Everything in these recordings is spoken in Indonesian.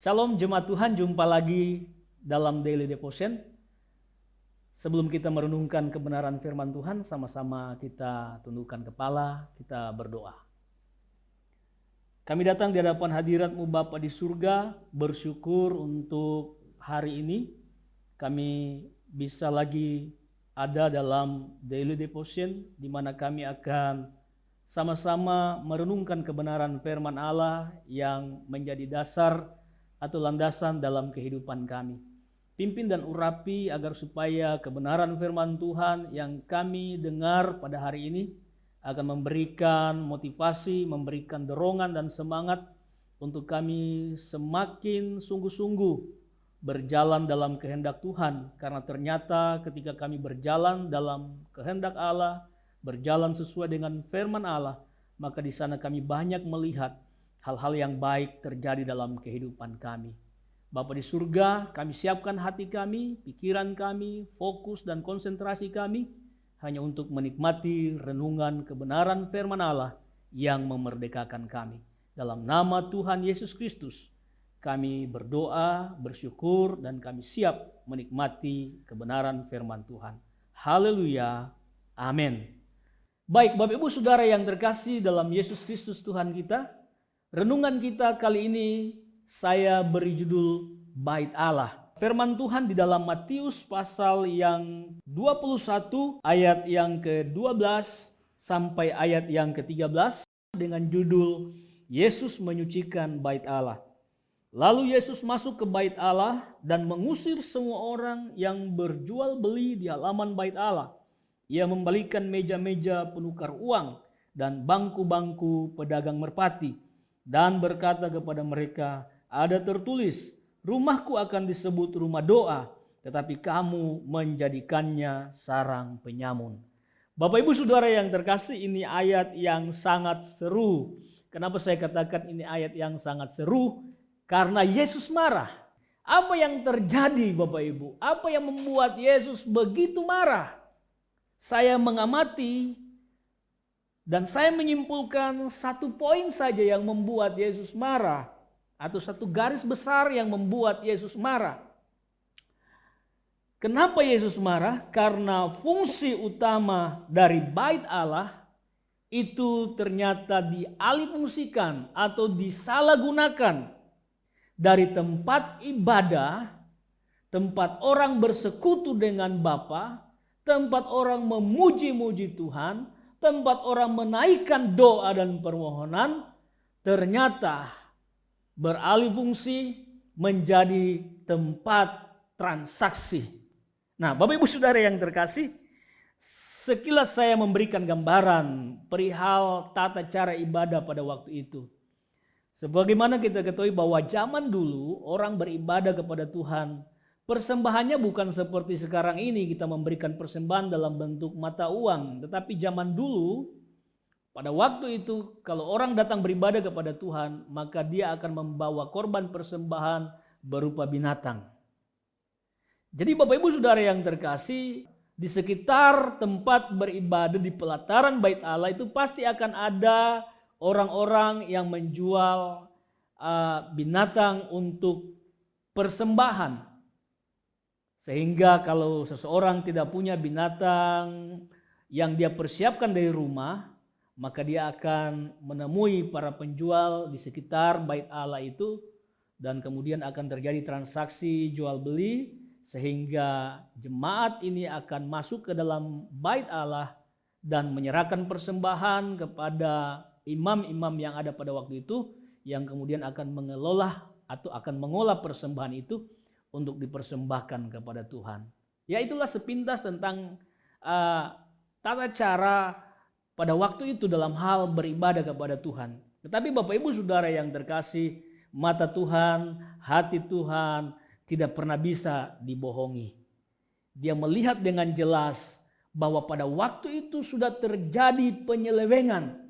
Shalom jemaat Tuhan, jumpa lagi dalam Daily Devotion. Sebelum kita merenungkan kebenaran firman Tuhan, sama-sama kita tundukkan kepala, kita berdoa. Kami datang di hadapan hadirat-Mu Bapa di surga, bersyukur untuk hari ini kami bisa lagi ada dalam Daily Devotion, di mana kami akan sama-sama merenungkan kebenaran firman Allah yang menjadi dasar atau landasan dalam kehidupan kami. Pimpin dan urapi agar supaya kebenaran firman Tuhan yang kami dengar pada hari ini akan memberikan motivasi, memberikan dorongan dan semangat untuk kami semakin sungguh-sungguh berjalan dalam kehendak Tuhan. Karena ternyata ketika kami berjalan dalam kehendak Allah, berjalan sesuai dengan firman Allah, maka di sana kami banyak melihat hal-hal yang baik terjadi dalam kehidupan kami. Bapa di surga, kami siapkan hati kami, pikiran kami, fokus dan konsentrasi kami hanya untuk menikmati renungan kebenaran firman Allah yang memerdekakan kami. Dalam nama Tuhan Yesus Kristus, kami berdoa, bersyukur, dan kami siap menikmati kebenaran firman Tuhan. Haleluya, amin. Baik Bapak Ibu Saudara yang terkasih dalam Yesus Kristus Tuhan kita, renungan kita kali ini saya beri judul Bait Allah. Firman Tuhan di dalam Matius pasal yang 21 ayat yang ke-12 sampai ayat yang ke-13 dengan judul Yesus menyucikan Bait Allah. Lalu Yesus masuk ke Bait Allah dan mengusir semua orang yang berjual beli di halaman Bait Allah. Ia membalikan meja-meja penukar uang dan bangku-bangku pedagang merpati, dan berkata kepada mereka, ada tertulis, rumahku akan disebut rumah doa, tetapi kamu menjadikannya sarang penyamun. Bapak Ibu Saudara yang terkasih, ini ayat yang sangat seru. Kenapa saya katakan ini ayat yang sangat seru? Karena Yesus marah. Apa yang terjadi Bapak Ibu? Apa yang membuat Yesus begitu marah? Saya mengamati dan saya menyimpulkan satu poin saja yang membuat Yesus marah, atau satu garis besar yang membuat Yesus marah. Kenapa Yesus marah? Karena fungsi utama dari Bait Allah itu ternyata dialihfungsikan atau disalahgunakan dari tempat ibadah, tempat orang bersekutu dengan Bapa, tempat orang memuji-muji Tuhan, tempat orang menaikkan doa dan permohonan, ternyata beralih fungsi menjadi tempat transaksi. Nah, Bapak Ibu Saudara yang terkasih, sekilas saya memberikan gambaran perihal tata cara ibadah pada waktu itu. Sebagaimana kita ketahui bahwa zaman dulu orang beribadah kepada Tuhan, persembahannya bukan seperti sekarang ini kita memberikan persembahan dalam bentuk mata uang. Tetapi zaman dulu, pada waktu itu kalau orang datang beribadah kepada Tuhan, maka dia akan membawa korban persembahan berupa binatang. Jadi Bapak Ibu Saudara yang terkasih, di sekitar tempat beribadah di pelataran Bait Allah itu pasti akan ada orang-orang yang menjual binatang untuk persembahan. Sehingga kalau seseorang tidak punya binatang yang dia persiapkan dari rumah, maka dia akan menemui para penjual di sekitar Bait Allah itu, dan kemudian akan terjadi transaksi jual beli, sehingga jemaat ini akan masuk ke dalam Bait Allah dan menyerahkan persembahan kepada imam-imam yang ada pada waktu itu, yang kemudian akan mengelola atau akan mengolah persembahan itu untuk dipersembahkan kepada Tuhan. Ya, itulah sepintas tentang tata cara pada waktu itu dalam hal beribadah kepada Tuhan. Tetapi Bapak Ibu Saudara yang terkasih, mata Tuhan, hati Tuhan tidak pernah bisa dibohongi. Dia melihat dengan jelas bahwa pada waktu itu sudah terjadi penyelewengan.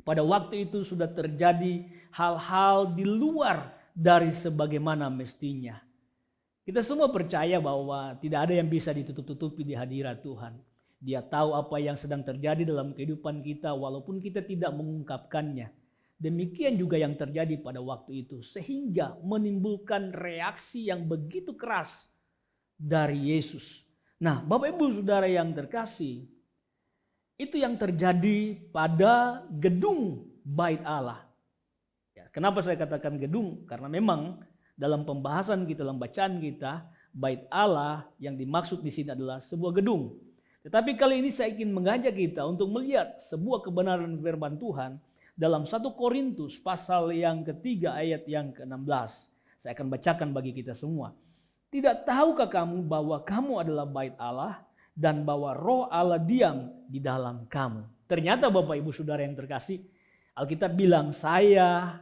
Pada waktu itu sudah terjadi hal-hal di luar dari sebagaimana mestinya. Kita semua percaya bahwa tidak ada yang bisa ditutup-tutupi di hadirat Tuhan. Dia tahu apa yang sedang terjadi dalam kehidupan kita walaupun kita tidak mengungkapkannya. Demikian juga yang terjadi pada waktu itu, sehingga menimbulkan reaksi yang begitu keras dari Yesus. Nah, Bapak Ibu Saudara yang terkasih, itu yang terjadi pada gedung Bait Allah. Ya, kenapa saya katakan gedung? Karena memang dalam pembahasan kita, dalam bacaan kita, Bait Allah yang dimaksud di sini adalah sebuah gedung. Tetapi kali ini saya ingin mengajak kita untuk melihat sebuah kebenaran firman Tuhan dalam 1 Korintus pasal yang ketiga ayat yang ke-16. Saya akan bacakan bagi kita semua. Tidak tahukah kamu bahwa kamu adalah bait Allah dan bahwa roh Allah diam di dalam kamu? Ternyata Bapak Ibu Saudara yang terkasih, Alkitab bilang saya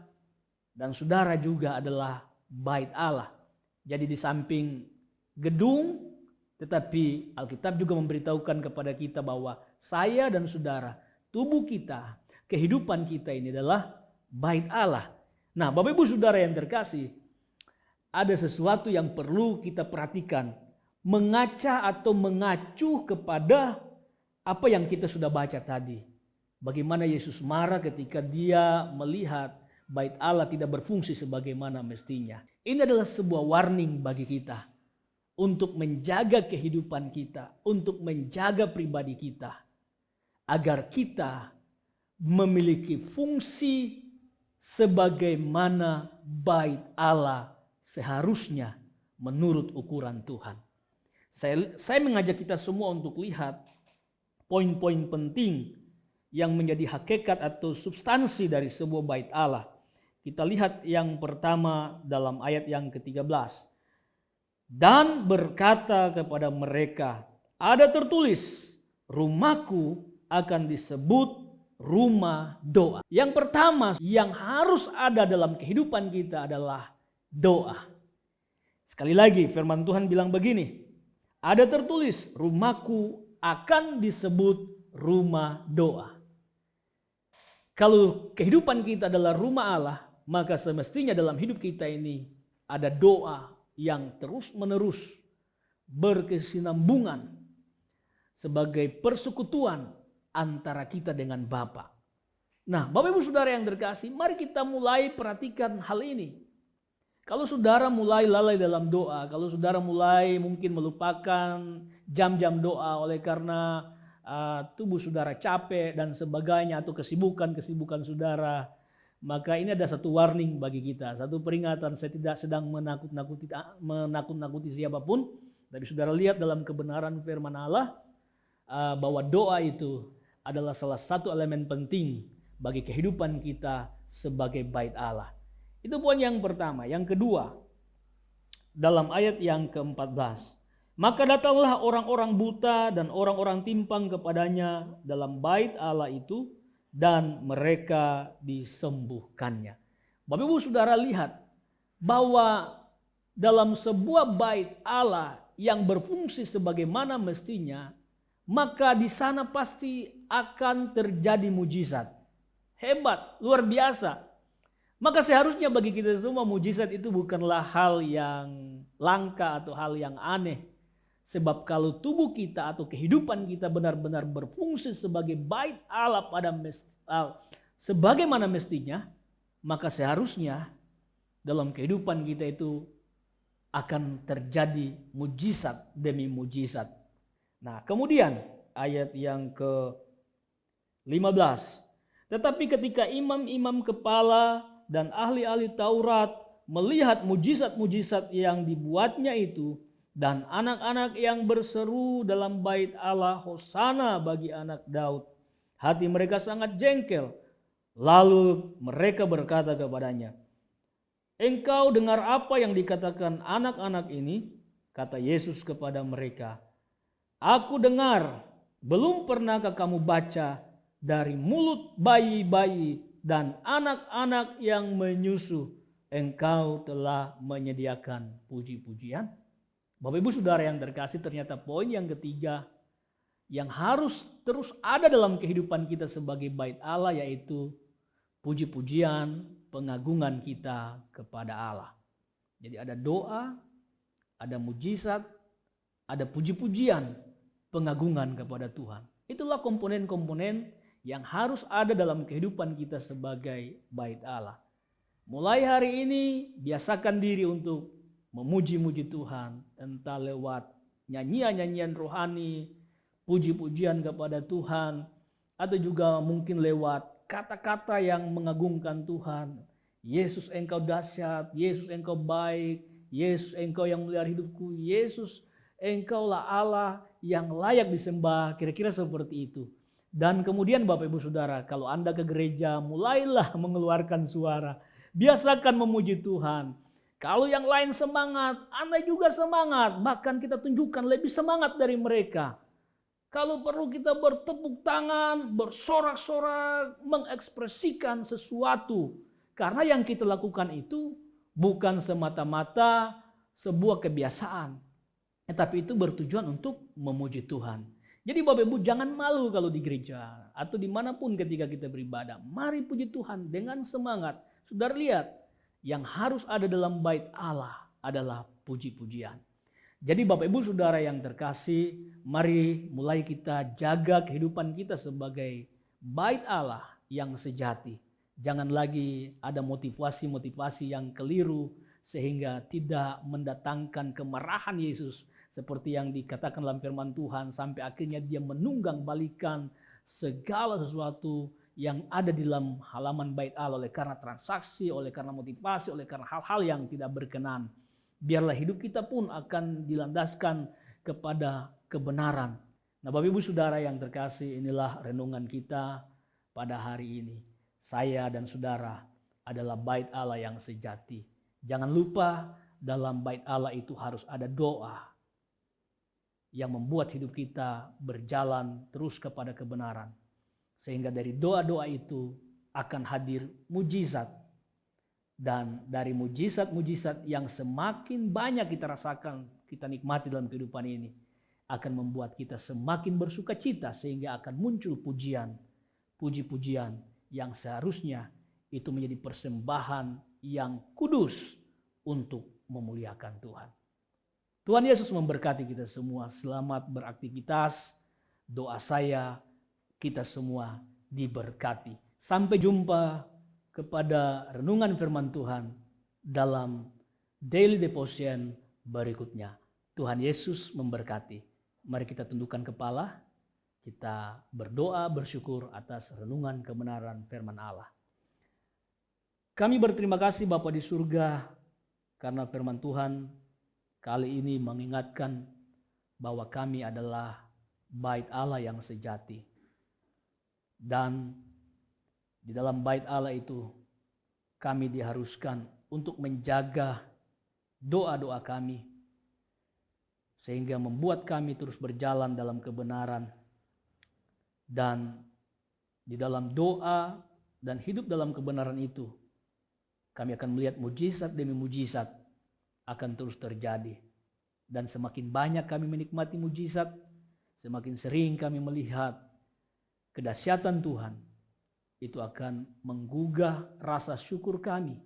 dan saudara juga adalah bait Allah. Jadi di samping gedung, tetapi Alkitab juga memberitahukan kepada kita bahwa saya dan saudara, tubuh kita, kehidupan kita ini adalah bait Allah. Nah, Bapak Ibu Saudara yang terkasih, ada sesuatu yang perlu kita perhatikan. Mengaca atau mengacu kepada apa yang kita sudah baca tadi. Bagaimana Yesus marah ketika dia melihat bait Allah tidak berfungsi sebagaimana mestinya. Ini adalah sebuah warning bagi kita untuk menjaga kehidupan kita, untuk menjaga pribadi kita, agar kita memiliki fungsi sebagaimana bait Allah seharusnya menurut ukuran Tuhan. Saya mengajak kita semua untuk lihat poin-poin penting yang menjadi hakikat atau substansi dari sebuah bait Allah. Kita lihat yang pertama dalam ayat yang ke-13. Dan berkata kepada mereka, ada tertulis, rumahku akan disebut rumah doa. Yang pertama yang harus ada dalam kehidupan kita adalah doa. Sekali lagi firman Tuhan bilang begini, ada tertulis, rumahku akan disebut rumah doa. Kalau kehidupan kita adalah rumah Allah, maka semestinya dalam hidup kita ini ada doa yang terus-menerus berkesinambungan sebagai persekutuan antara kita dengan Bapa. Nah, Bapak Ibu Saudara yang terkasih, mari kita mulai perhatikan hal ini. Kalau saudara mulai lalai dalam doa, kalau saudara mulai mungkin melupakan jam-jam doa oleh karena tubuh saudara capek dan sebagainya, atau kesibukan saudara, maka ini ada satu warning bagi kita, satu peringatan. Saya tidak sedang menakut-nakuti siapapun, tapi saudara lihat dalam kebenaran firman Allah bahwa doa itu adalah salah satu elemen penting bagi kehidupan kita sebagai bait Allah. Itu poin yang pertama. Yang kedua, dalam ayat yang ke-14, maka datanglah orang-orang buta dan orang-orang timpang kepadanya dalam bait Allah itu, dan mereka disembuhkannya. Bapak Ibu Saudara lihat bahwa dalam sebuah bait Allah yang berfungsi sebagaimana mestinya, maka di sana pasti akan terjadi mujizat. Hebat, luar biasa. Maka seharusnya bagi kita semua mujizat itu bukanlah hal yang langka atau hal yang aneh. Sebab kalau tubuh kita atau kehidupan kita benar-benar berfungsi sebagai bait Allah sebagaimana mestinya, maka seharusnya dalam kehidupan kita itu akan terjadi mujizat demi mujizat. Nah, kemudian ayat yang ke-15. Tetapi ketika imam-imam kepala dan ahli-ahli Taurat melihat mujizat-mujizat yang dibuatnya itu, dan anak-anak yang berseru dalam bait Allah, Hosana bagi anak Daud, hati mereka sangat jengkel. Lalu mereka berkata kepadanya, engkau dengar apa yang dikatakan anak-anak ini? Kata Yesus kepada mereka, aku dengar, belum pernahkah kamu baca dari mulut bayi-bayi dan anak-anak yang menyusu, engkau telah menyediakan puji-pujian? Bapak Ibu Saudara yang terkasih, ternyata poin yang ketiga yang harus terus ada dalam kehidupan kita sebagai bait Allah, yaitu puji-pujian, pengagungan kita kepada Allah. Jadi ada doa, ada mujizat, ada puji-pujian, pengagungan kepada Tuhan. Itulah komponen-komponen yang harus ada dalam kehidupan kita sebagai bait Allah. Mulai hari ini biasakan diri untuk memuji-muji Tuhan, entah lewat nyanyian-nyanyian rohani, puji-pujian kepada Tuhan, atau juga mungkin lewat kata-kata yang mengagungkan Tuhan. Yesus engkau dahsyat, Yesus engkau baik, Yesus engkau yang melihara hidupku, Yesus engkaulah Allah yang layak disembah, kira-kira seperti itu. Dan kemudian Bapak Ibu Saudara, kalau Anda ke gereja, mulailah mengeluarkan suara. Biasakan memuji Tuhan. Kalau yang lain semangat, Anda juga semangat. Bahkan kita tunjukkan lebih semangat dari mereka. Kalau perlu kita bertepuk tangan, bersorak-sorak, mengekspresikan sesuatu. Karena yang kita lakukan itu bukan semata-mata sebuah kebiasaan. Tapi itu bertujuan untuk memuji Tuhan. Jadi Bapak Ibu jangan malu kalau di gereja atau dimanapun ketika kita beribadah. Mari puji Tuhan dengan semangat. Saudara lihat, yang harus ada dalam bait Allah adalah puji-pujian. Jadi Bapak Ibu Saudara yang terkasih, mari mulai kita jaga kehidupan kita sebagai bait Allah yang sejati. Jangan lagi ada motivasi-motivasi yang keliru sehingga tidak mendatangkan kemarahan Yesus. Seperti yang dikatakan dalam firman Tuhan, sampai akhirnya dia menunggang balikan segala sesuatu yang ada di dalam halaman bait Allah oleh karena transaksi, oleh karena motivasi, oleh karena hal-hal yang tidak berkenan. Biarlah hidup kita pun akan dilandaskan kepada kebenaran. Nah Bapak Ibu Saudara yang terkasih, inilah renungan kita pada hari ini. Saya dan saudara adalah bait Allah yang sejati. Jangan lupa dalam bait Allah itu harus ada doa yang membuat hidup kita berjalan terus kepada kebenaran. Sehingga dari doa-doa itu akan hadir mujizat. Dan dari mujizat-mujizat yang semakin banyak kita rasakan, kita nikmati dalam kehidupan ini, akan membuat kita semakin bersuka cita sehingga akan muncul pujian, puji-pujian yang seharusnya itu menjadi persembahan yang kudus untuk memuliakan Tuhan. Tuhan Yesus memberkati kita semua. Selamat beraktivitas. Doa saya kita semua diberkati. Sampai jumpa kepada renungan firman Tuhan dalam Daily Devotion berikutnya. Tuhan Yesus memberkati. Mari kita tundukkan kepala. Kita berdoa bersyukur atas renungan kebenaran firman Allah. Kami berterima kasih Bapa di surga karena firman Tuhan kali ini mengingatkan bahwa kami adalah bait Allah yang sejati. Dan di dalam bait Allah itu kami diharuskan untuk menjaga doa-doa kami. Sehingga membuat kami terus berjalan dalam kebenaran. Dan di dalam doa dan hidup dalam kebenaran itu kami akan melihat mujizat demi mujizat akan terus terjadi. Dan semakin banyak kami menikmati mujizat, semakin sering kami melihat kedahsyatan Tuhan, itu akan menggugah rasa syukur kami.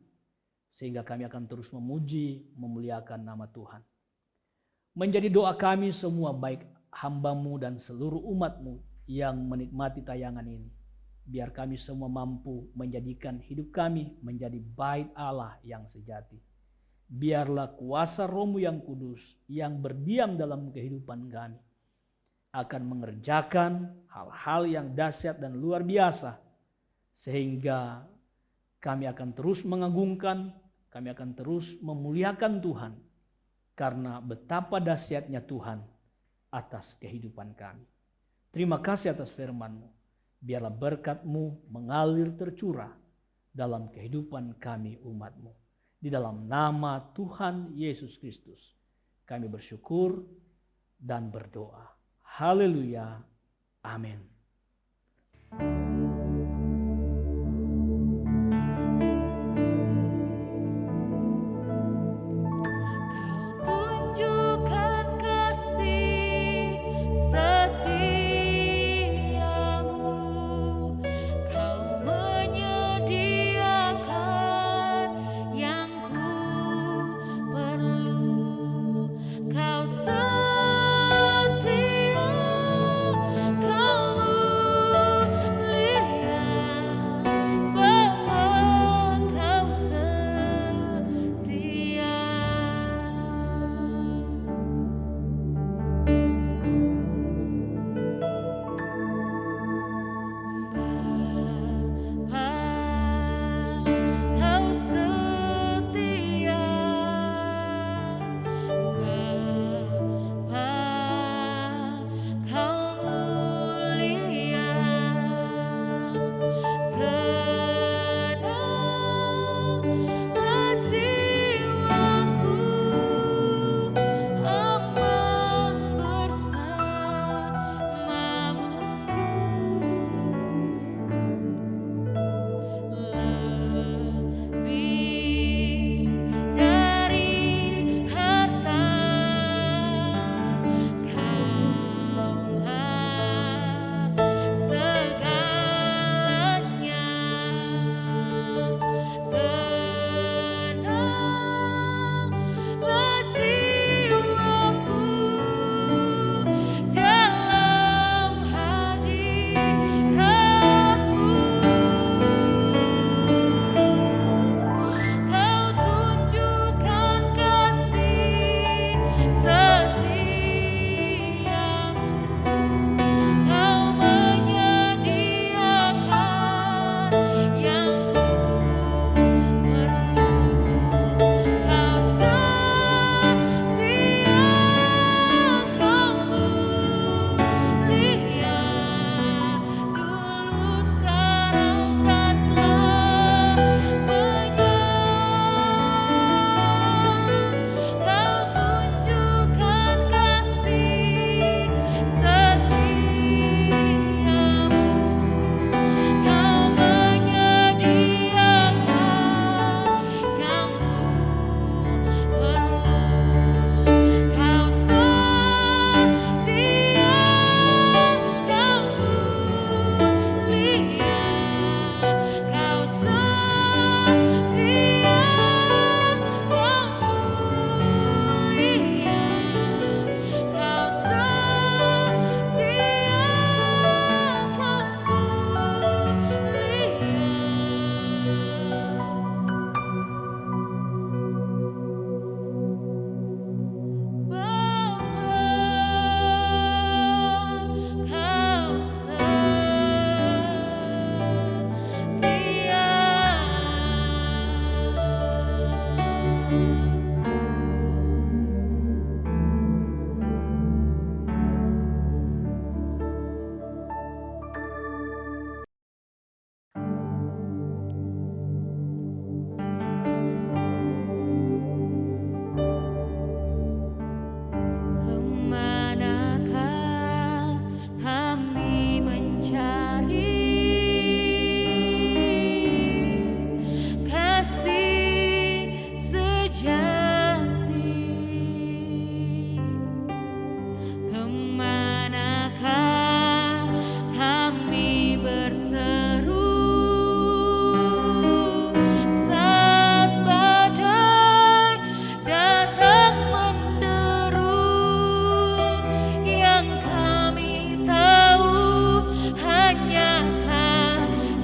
Sehingga kami akan terus memuji, memuliakan nama Tuhan. Menjadi doa kami semua baik hamba-Mu dan seluruh umat-Mu yang menikmati tayangan ini. Biar kami semua mampu menjadikan hidup kami menjadi bait Allah yang sejati. Biarlah kuasa Roh-Mu yang kudus yang berdiam dalam kehidupan kami akan mengerjakan hal-hal yang dahsyat dan luar biasa. Sehingga kami akan terus mengagungkan, kami akan terus memuliakan Tuhan. Karena betapa dahsyatnya Tuhan atas kehidupan kami. Terima kasih atas firman-Mu. Biarlah berkat-Mu mengalir tercurah dalam kehidupan kami umat-Mu. Di dalam nama Tuhan Yesus Kristus kami bersyukur dan berdoa. Haleluya. Amin.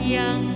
yang